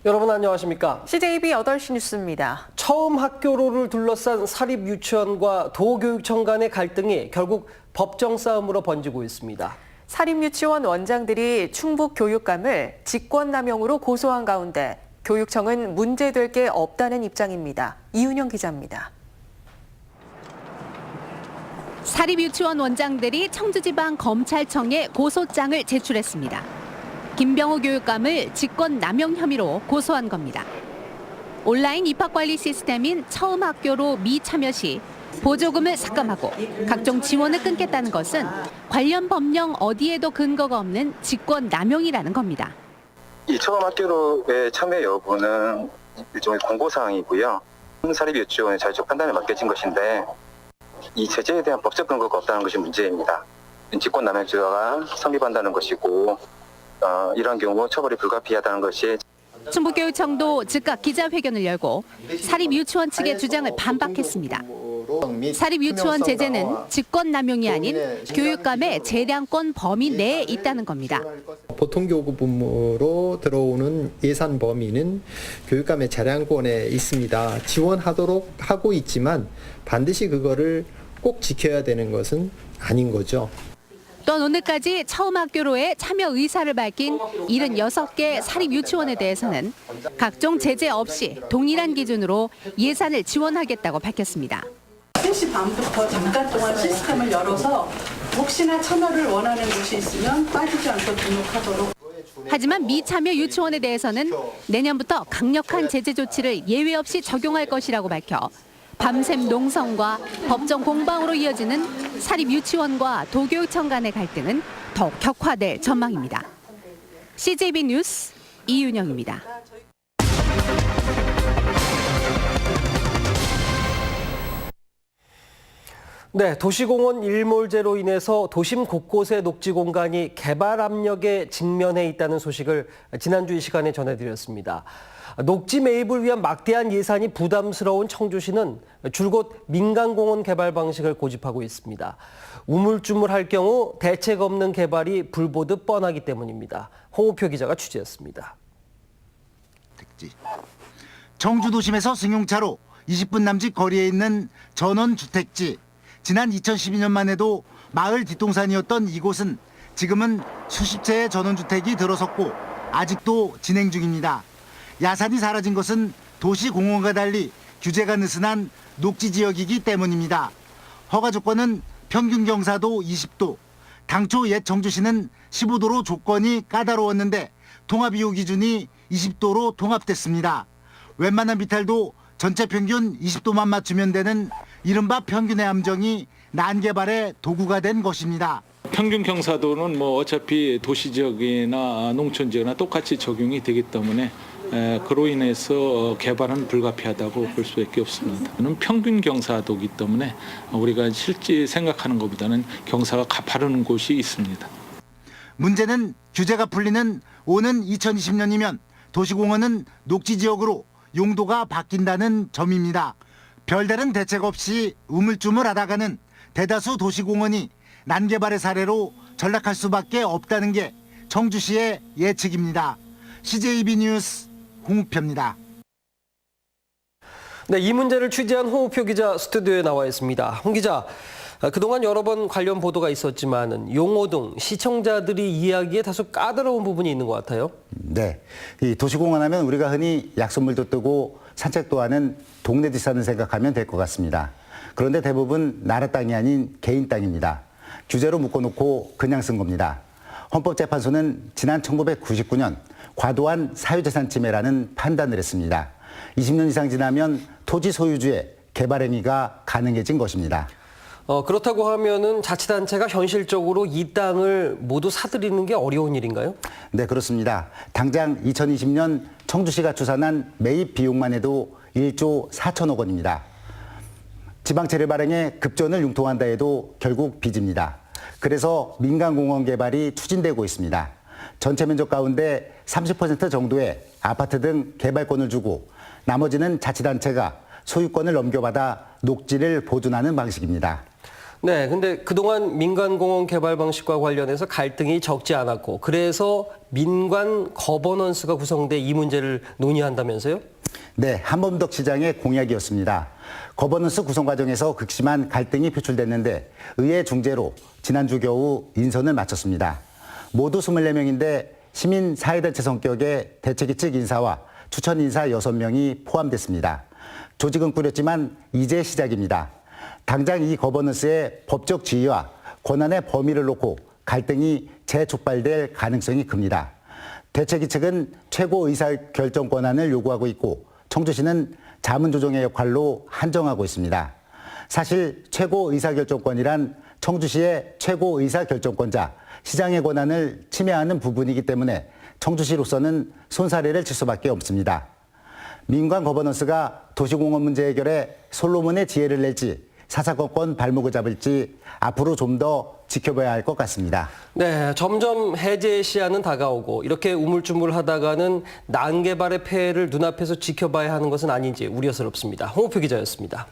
여러분 안녕하십니까? CJB 8시 뉴스입니다. 처음 학교로를 둘러싼 사립유치원과 도교육청 간의 갈등이 결국 법정 싸움으로 번지고 있습니다. 사립유치원 원장들이 충북 교육감을 직권남용으로 고소한 가운데 교육청은 문제될 게 없다는 입장입니다. 이윤영 기자입니다. 사립유치원 원장들이 청주지방검찰청에 고소장을 제출했습니다. 김병호 교육감을 직권남용 혐의로 고소한 겁니다. 온라인 입학관리 시스템인 처음학교로 미참여 시 보조금을 삭감하고 각종 지원을 끊겠다는 것은 관련 법령 어디에도 근거가 없는 직권남용이라는 겁니다. 이 처음학교로의 참여 여부는 일종의 공고사항이고요. 사립유치원의 자율적 판단에 맡겨진 것인데 이 제재에 대한 법적 근거가 없다는 것이 문제입니다. 직권남용죄가 성립한다는 것이고 이러한 경우 처벌이 불가피하다는 것이. 충북교육청도 즉각 기자회견을 열고 사립유치원 측의 주장을 반박했습니다. 사립유치원 제재는 직권남용이 아닌 교육감의 재량권 범위 내에 있다는 겁니다. 보통교육부로 들어오는 예산 범위는 교육감의 재량권에 있습니다. 지원하도록 하고 있지만 반드시 그거를 꼭 지켜야 되는 것은 아닌 거죠. 또한 오늘까지 처음학교로의 참여 의사를 밝힌 76개 사립유치원에 대해서는 각종 제재 없이 동일한 기준으로 예산을 지원하겠다고 밝혔습니다. 3시 반부터 잠깐 동안 시스템을 열어서 혹시나 참여를 원하는 곳이 있으면 빠지지 않고 등록하도록. 하지만 미참여 유치원에 대해서는 내년부터 강력한 제재 조치를 예외 없이 적용할 것이라고 밝혀 밤샘 농성과 법정 공방으로 이어지는 사립유치원과 도교육청 간의 갈등은 더욱 격화될 전망입니다. CJB 뉴스 이윤영입니다. 네, 도시공원 일몰제로 인해서 도심 곳곳의 녹지 공간이 개발 압력에 직면해 있다는 소식을 지난주 이 시간에 전해드렸습니다. 녹지 매입을 위한 막대한 예산이 부담스러운 청주시는 줄곧 민간공원 개발 방식을 고집하고 있습니다. 우물쭈물할 경우 대책 없는 개발이 불보듯 뻔하기 때문입니다. 홍우표 기자가 취재했습니다. 청주 도심에서 승용차로 20분 남짓 거리에 있는 전원주택지. 지난 2012년만 해도 마을 뒷동산이었던 이곳은 지금은 수십 채의 전원주택이 들어섰고 아직도 진행 중입니다. 야산이 사라진 것은 도시공원과 달리 규제가 느슨한 녹지지역이기 때문입니다. 허가 조건은 평균 경사도 20도, 당초 옛 청주시는 15도로 조건이 까다로웠는데 통합이후 기준이 20도로 통합됐습니다. 웬만한 비탈도 전체 평균 20도만 맞추면 되는 이른바 평균의 함정이 난개발의 도구가 된 것입니다. 평균 경사도는 어차피 도시지역이나 농촌지역이나 똑같이 적용이 되기 때문에 그로 인해서 개발은 불가피하다고 볼 수밖에 없습니다. 평균 경사도이기 때문에 우리가 실제 생각하는 것보다는 경사가 가파르는 곳이 있습니다. 문제는 규제가 풀리는 오는 2020년이면 도시공원은 녹지지역으로 용도가 바뀐다는 점입니다. 별다른 대책 없이 우물쭈물하다가는 대다수 도시공원이 난개발의 사례로 전락할 수밖에 없다는 게 청주시의 예측입니다. CJB 뉴스 홍우표입니다. 네, 이 문제를 취재한 홍우표 기자 스튜디오에 나와 있습니다. 홍 기자, 그동안 여러 번 관련 보도가 있었지만 용어 등 시청자들이 이해하기에 다소 까다로운 부분이 있는 것 같아요. 네, 이 도시공원 하면 우리가 흔히 약속물도 뜨고 산책도 하는 동네 뒷산을 생각하면 될 것 같습니다. 그런데 대부분 나라 땅이 아닌 개인 땅입니다. 규제로 묶어놓고 그냥 쓴 겁니다. 헌법재판소는 지난 1999년 과도한 사유재산 침해라는 판단을 했습니다. 20년 이상 지나면 토지 소유주의 개발 행위가 가능해진 것입니다. 그렇다고 하면은 자치단체가 현실적으로 이 땅을 모두 사들이는 게 어려운 일인가요? 네, 그렇습니다. 당장 2020년 청주시가 추산한 매입 비용만 해도 1조 4천억 원입니다. 지방채를 발행해 급전을 융통한다 해도 결국 빚입니다. 그래서 민간공원 개발이 추진되고 있습니다. 전체 면적 가운데 30% 정도의 아파트 등 개발권을 주고 나머지는 자치단체가 소유권을 넘겨받아 녹지를 보존하는 방식입니다. 네, 근데 그동안 민간공원 개발 방식과 관련해서 갈등이 적지 않았고 그래서 민관 거버넌스가 구성돼 이 문제를 논의한다면서요? 네, 한범덕 시장의 공약이었습니다. 거버넌스 구성 과정에서 극심한 갈등이 표출됐는데 의회 중재로 지난주 겨우 인선을 마쳤습니다. 모두 24명인데 시민 사회단체 성격의 대책위 측 인사와 추천 인사 6명이 포함됐습니다. 조직은 꾸렸지만 이제 시작입니다. 당장 이 거버넌스의 법적 지위와 권한의 범위를 놓고 갈등이 재촉발될 가능성이 큽니다. 대책위 측은 최고 의사결정 권한을 요구하고 있고 청주시는 자문조정의 역할로 한정하고 있습니다. 사실 최고 의사결정권이란 청주시의 최고 의사결정권자, 시장의 권한을 침해하는 부분이기 때문에 청주시로서는 손사래를 칠 수밖에 없습니다. 민관 거버넌스가 도시공원 문제 해결에 솔로몬의 지혜를 낼지 사사건건 발목을 잡을지 앞으로 좀 더 지켜봐야 할 것 같습니다. 네, 점점 해제 시한은 다가오고 이렇게 우물쭈물하다가는 난개발의 폐해를 눈앞에서 지켜봐야 하는 것은 아닌지 우려스럽습니다. 홍우표 기자였습니다.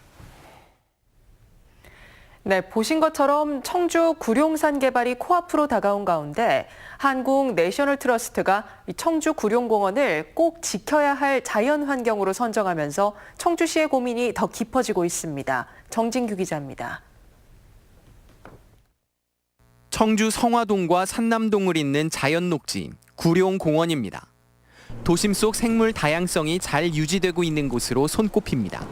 네, 보신 것처럼 청주 구룡산 개발이 코앞으로 다가온 가운데 한국 내셔널 트러스트가 청주 구룡공원을 꼭 지켜야 할 자연환경으로 선정하면서 청주시의 고민이 더 깊어지고 있습니다. 정진규 기자입니다. 청주 성화동과 산남동을 잇는 자연녹지인 구룡공원입니다. 도심 속 생물 다양성이 잘 유지되고 있는 곳으로 손꼽힙니다.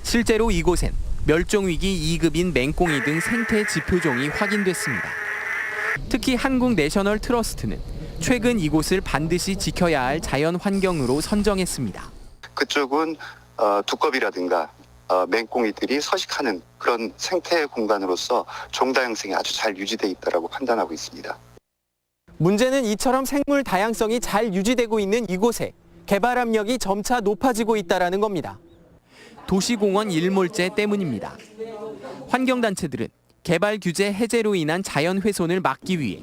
실제로 이곳엔 멸종위기 2급인 맹꽁이 등 생태 지표종이 확인됐습니다. 특히 한국 내셔널 트러스트는 최근 이곳을 반드시 지켜야 할 자연환경으로 선정했습니다. 그쪽은 두꺼비라든가 맹꽁이들이 서식하는 그런 생태 공간으로서 종 다양성이 아주 잘 유지되어 있다고 판단하고 있습니다. 문제는 이처럼 생물 다양성이 잘 유지되고 있는 이곳에 개발 압력이 점차 높아지고 있다는 겁니다. 도시공원 일몰제 때문입니다. 환경단체들은 개발 규제 해제로 인한 자연 훼손을 막기 위해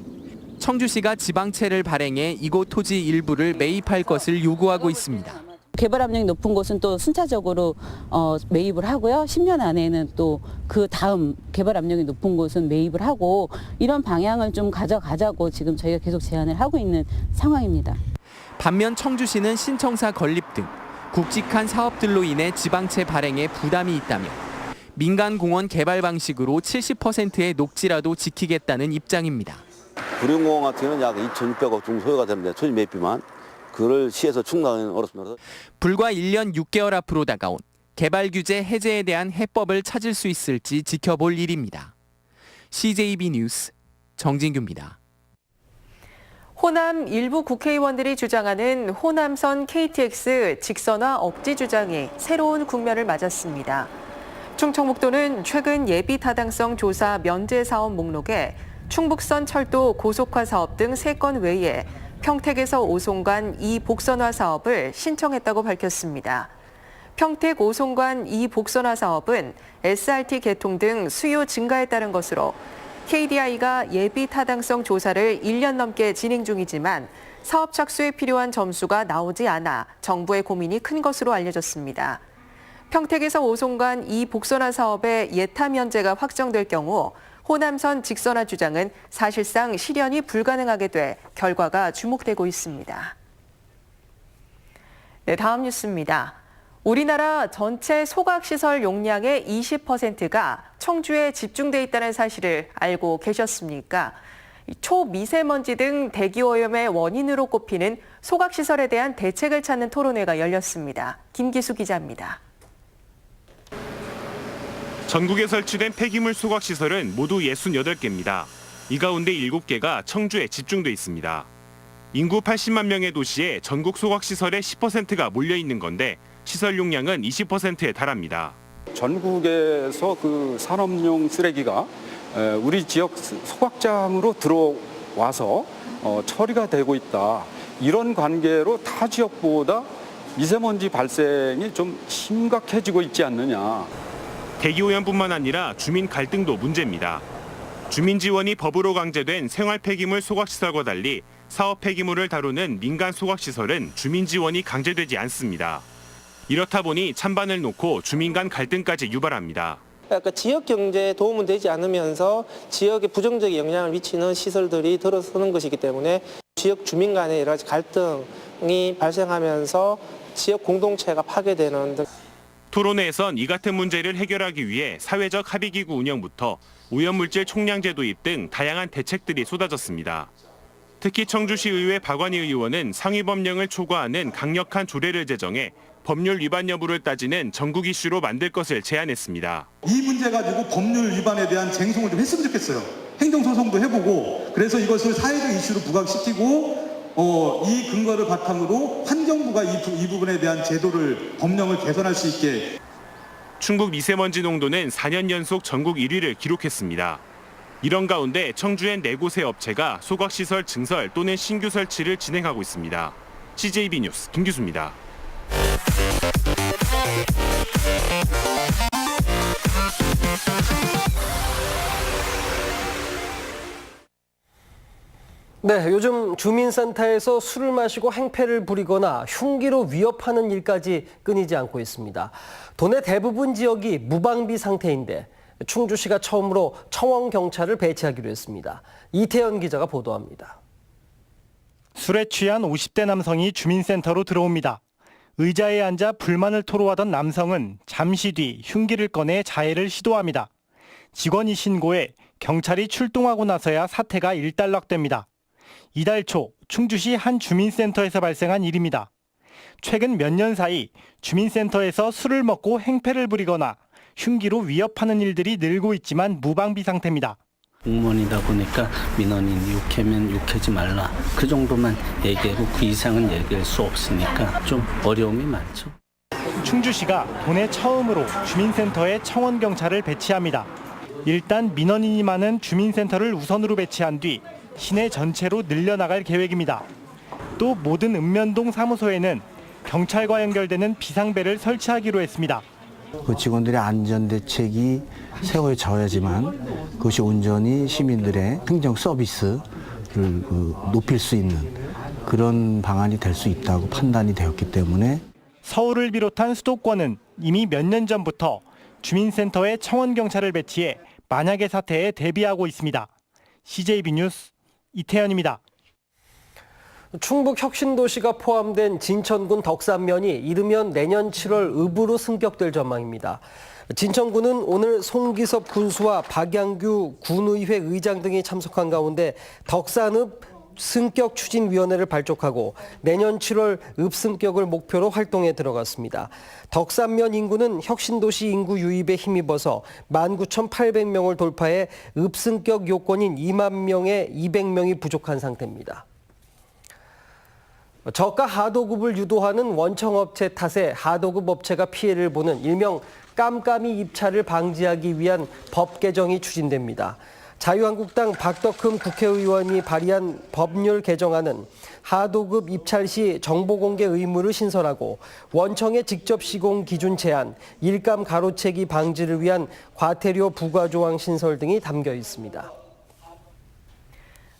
청주시가 지방채를 발행해 이곳 토지 일부를 매입할 것을 요구하고 있습니다. 개발 압력이 높은 곳은 또 순차적으로 매입을 하고요. 10년 안에는 또 그 다음 개발 압력이 높은 곳은 매입을 하고 이런 방향을 좀 가져가자고 지금 저희가 계속 제안을 하고 있는 상황입니다. 반면 청주시는 신청사 건립 등 굵직한 사업들로 인해 지방채 발행에 부담이 있다며 민간공원 개발 방식으로 70%의 녹지라도 지키겠다는 입장입니다. 구룡공원 같은 경우는 약 2,600억 정도 소요가 됩니다. 토지 매입비만. 그걸 시에서 충당하기는 어렵습니다. 불과 1년 6개월 앞으로 다가온 개발 규제 해제에 대한 해법을 찾을 수 있을지 지켜볼 일입니다. CJB 뉴스 정진규입니다. 호남 일부 국회의원들이 주장하는 호남선 KTX 직선화 억지 주장이 새로운 국면을 맞았습니다. 충청북도는 최근 예비 타당성 조사 면제 사업 목록에 충북선 철도 고속화 사업 등 3건 외에 평택에서 오송간 2복선화 사업을 신청했다고 밝혔습니다. 평택 오송간 2복선화 사업은 SRT 개통 등 수요 증가에 따른 것으로 KDI가 예비 타당성 조사를 1년 넘게 진행 중이지만 사업 착수에 필요한 점수가 나오지 않아 정부의 고민이 큰 것으로 알려졌습니다. 평택에서 오송간 2복선화 사업의 예타 면제가 확정될 경우 호남선 직선화 주장은 사실상 실현이 불가능하게 돼 결과가 주목되고 있습니다. 네, 다음 뉴스입니다. 우리나라 전체 소각시설 용량의 20%가 청주에 집중돼 있다는 사실을 알고 계셨습니까? 초미세먼지 등 대기오염의 원인으로 꼽히는 소각시설에 대한 대책을 찾는 토론회가 열렸습니다. 김기수 기자입니다. 전국에 설치된 폐기물 소각시설은 모두 68개입니다. 이 가운데 7개가 청주에 집중돼 있습니다. 인구 80만 명의 도시에 전국 소각시설의 10%가 몰려 있는 건데 시설 용량은 20%에 달합니다. 전국에서 그 산업용 쓰레기가 우리 지역 소각장으로 들어와서 처리가 되고 있다. 이런 관계로 타 지역보다 미세먼지 발생이 좀 심각해지고 있지 않느냐. 대기오염뿐만 아니라 주민 갈등도 문제입니다. 주민 지원이 법으로 강제된 생활 폐기물 소각시설과 달리 사업 폐기물을 다루는 민간 소각시설은 주민 지원이 강제되지 않습니다. 이렇다 보니 찬반을 놓고 주민 간 갈등까지 유발합니다. 그러니까 지역 경제에 도움은 되지 않으면서 지역에 부정적인 영향을 미치는 시설들이 들어서는 것이기 때문에 지역 주민 간의 여러 가지 갈등이 발생하면서 지역 공동체가 파괴되는 등. 토론회에선 이 같은 문제를 해결하기 위해 사회적 합의기구 운영부터 오염물질 총량제 도입 등 다양한 대책들이 쏟아졌습니다. 특히 청주시의회 박완희 의원은 상위법령을 초과하는 강력한 조례를 제정해 법률 위반 여부를 따지는 전국 이슈로 만들 것을 제안했습니다. 이 문제 가지고 법률 위반에 대한 쟁송을 좀 했으면 좋겠어요. 행정소송도 해보고 그래서 이것을 사회적 이슈로 부각시키고 이 근거를 바탕으로 환경부가 이 부분에 대한 제도를 법령을 개선할 수 있게. 충북 미세먼지 농도는 4년 연속 전국 1위를 기록했습니다. 이런 가운데 청주엔 4곳의 업체가 소각시설 증설 또는 신규 설치를 진행하고 있습니다. CJB 뉴스 김규수입니다. 네, 요즘 주민센터에서 술을 마시고 행패를 부리거나 흉기로 위협하는 일까지 끊이지 않고 있습니다. 도내 대부분 지역이 무방비 상태인데 충주시가 처음으로 청원경찰을 배치하기로 했습니다. 이태현 기자가 보도합니다. 술에 취한 50대 남성이 주민센터로 들어옵니다. 의자에 앉아 불만을 토로하던 남성은 잠시 뒤 흉기를 꺼내 자해를 시도합니다. 직원이 신고해 경찰이 출동하고 나서야 사태가 일단락됩니다. 이달 초 충주시 한 주민센터에서 발생한 일입니다. 최근 몇 년 사이 주민센터에서 술을 먹고 행패를 부리거나 흉기로 위협하는 일들이 늘고 있지만 무방비 상태입니다. 공무원이다 보니까 민원인 욕하면 욕하지 말라. 그 정도만 얘기하고 그 이상은 얘기할 수 없으니까 좀 어려움이 많죠. 충주시가 도내 처음으로 주민센터에 청원경찰을 배치합니다. 일단 민원인이 많은 주민센터를 우선으로 배치한 뒤 시내 전체로 늘려나갈 계획입니다. 또 모든 읍면동 사무소에는 경찰과 연결되는 비상벨을 설치하기로 했습니다. 그 직원들의 안전 대책이 세워져야지만 그것이 온전히 시민들의 행정 서비스를 높일 수 있는 그런 방안이 될 수 있다고 판단이 되었기 때문에 서울을 비롯한 수도권은 이미 몇 년 전부터 주민센터에 청원경찰을 배치해 만약의 사태에 대비하고 있습니다. CJB 뉴스 이태현입니다. 충북 혁신도시가 포함된 진천군 덕산면이 이르면 내년 7월 읍으로 승격될 전망입니다. 진천군은 오늘 송기섭 군수와 박양규 군의회 의장 등이 참석한 가운데 덕산읍 승격 추진위원회를 발족하고 내년 7월 읍승격을 목표로 활동에 들어갔습니다. 덕산면 인구는 혁신도시 인구 유입에 힘입어서 19,800명을 돌파해 읍승격 요건인 2만 명에 200명이 부족한 상태입니다. 저가 하도급을 유도하는 원청업체 탓에 하도급 업체가 피해를 보는 일명 깜깜이 입찰을 방지하기 위한 법 개정이 추진됩니다. 자유한국당 박덕흠 국회의원이 발의한 법률 개정안은 하도급 입찰 시 정보 공개 의무를 신설하고 원청의 직접 시공 기준 제한, 일감 가로채기 방지를 위한 과태료 부과 조항 신설 등이 담겨 있습니다.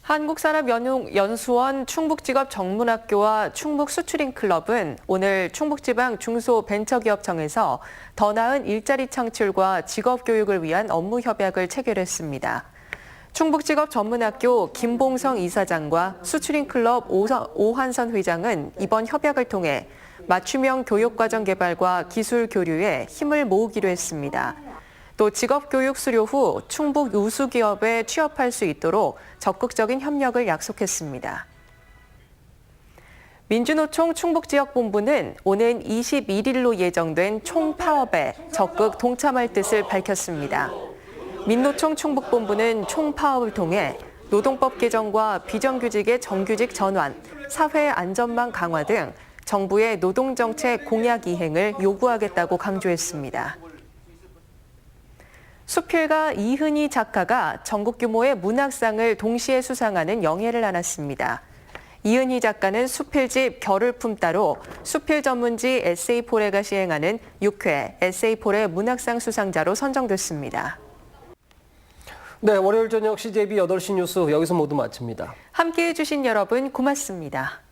한국산업연수원 충북직업 전문학교와 충북수출인클럽은 오늘 충북지방 중소벤처기업청에서 더 나은 일자리 창출과 직업교육을 위한 업무 협약을 체결했습니다. 충북직업 전문학교 김봉성 이사장과 수출인클럽 오한선 회장은 이번 협약을 통해 맞춤형 교육과정 개발과 기술 교류에 힘을 모으기로 했습니다. 또 직업교육 수료 후 충북 우수기업에 취업할 수 있도록 적극적인 협력을 약속했습니다. 민주노총 충북지역본부는 오는 21일로 예정된 총파업에 적극 동참할 뜻을 밝혔습니다. 민노총 충북본부는 총파업을 통해 노동법 개정과 비정규직의 정규직 전환, 사회 안전망 강화 등 정부의 노동정책 공약 이행을 요구하겠다고 강조했습니다. 수필가 이흔희 작가가 전국 규모의 문학상을 동시에 수상하는 영예를 안았습니다. 이흔희 작가는 수필집 결을 품따로 수필 전문지 에세이포레가 시행하는 6회 에세이포레 문학상 수상자로 선정됐습니다. 네, 월요일 저녁 CJB 8시 뉴스 여기서 모두 마칩니다. 함께해 주신 여러분 고맙습니다.